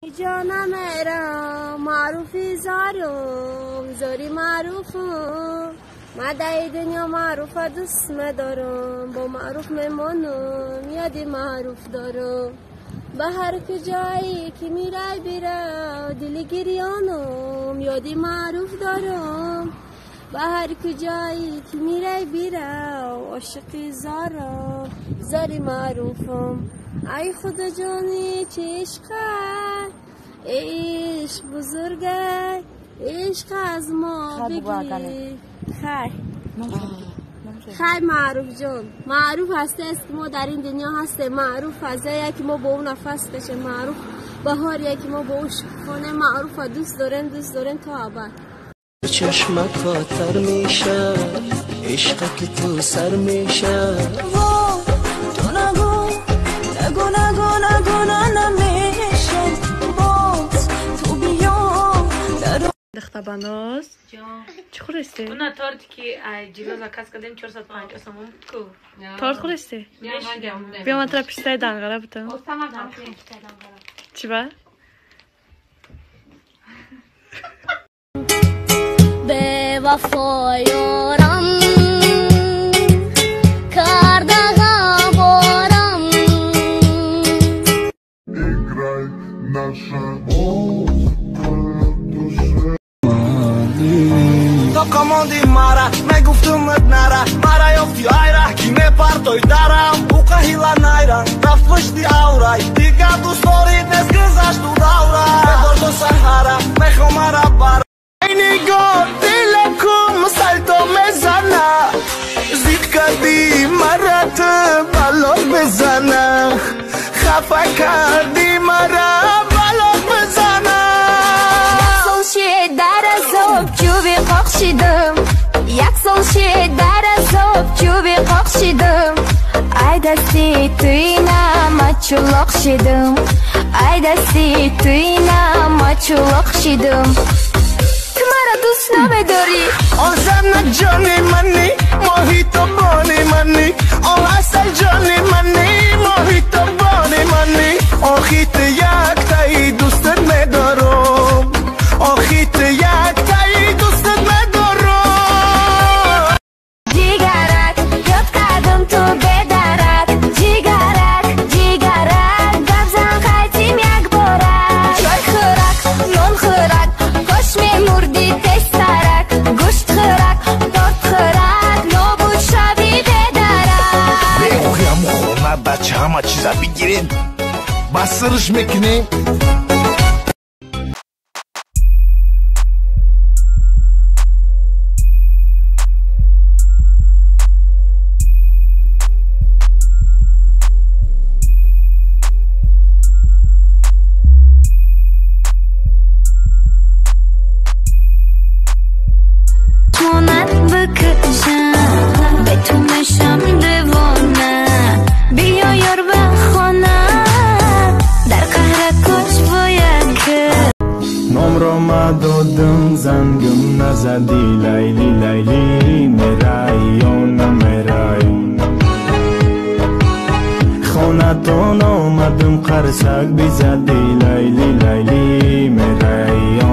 جانم میرا معروفی زارم زاری معروفم مدعی دنیا معروف دوست مدارم با معروف میمانم یادی معروف دارم به هر کجایی که میرای بیرا دل گریانم یادی معروف دارم به هر کجایی که میرای بیرا عاشقی زاری معروفم ای خدا جانی چه عشقه عشق بزرگه عشق از ما بگی خیر معروف جان معروف هسته است که ما در این دنیا هسته معروف هسته که ما با اون نفس کشه معروف بهاریه که ما با اون شکفانه معروف دوست دارن تا ابد چشمت کاتر میشه عشق که تو سر میشه تو نگو نمیشه باز تو بیا دختر بناز چی خورستی؟ اون تارت که جلو زکاس کردیم 450 سوم کو تارت خورستی؟ بیا من ترا پیشتای دنگره بودم چی با؟ به وفا یارم کردگم بارم تو کاماندی مرا میگفتمت نره مرا یافتی ایره کی میپرتوی درم او قهیلا نیرم رفت پشتی اورای دیگه دوست دارید نز گذشت و دوره ببار دو سهره میخوام مرا بر ای نگاه دلکم سلطو میزنه زید کردی مرا تو بلاد بزنه خفه کردی مرا بلاد بزنه یک در عذاب جوبی قاقشیدم یک سال در عذاب جوبی قاقشیدم ای دستی توی نما چلاق شیدم ای دستی توی نما چلاق شیدم تو مرا دوست نمیداری آن زن جانی منی محیط بانی منی آن اصل جانی منی محیط بانی منی آخیت یک تایی دوستت میدارم آخیت یک تایی دوستت میدارم جیگرک یاد کردم تو بدرک جیگرک گبزن خیتیم یک بارک چای خورک نون خورک کاش میمردی تسترک گوشت خورک دارد خورک نابود شوی بدرک بخویم خورنه بچه همه چیزا بگیرین بسرش میکنیم بکشم به تو مشم دوانه بیا یار به خانه در قهر کش باید که نام را مدادم زنگم نزدی لیلی میرای یا نمیرای خانتان آمدم قرصک بیزدی لیلی میرای یا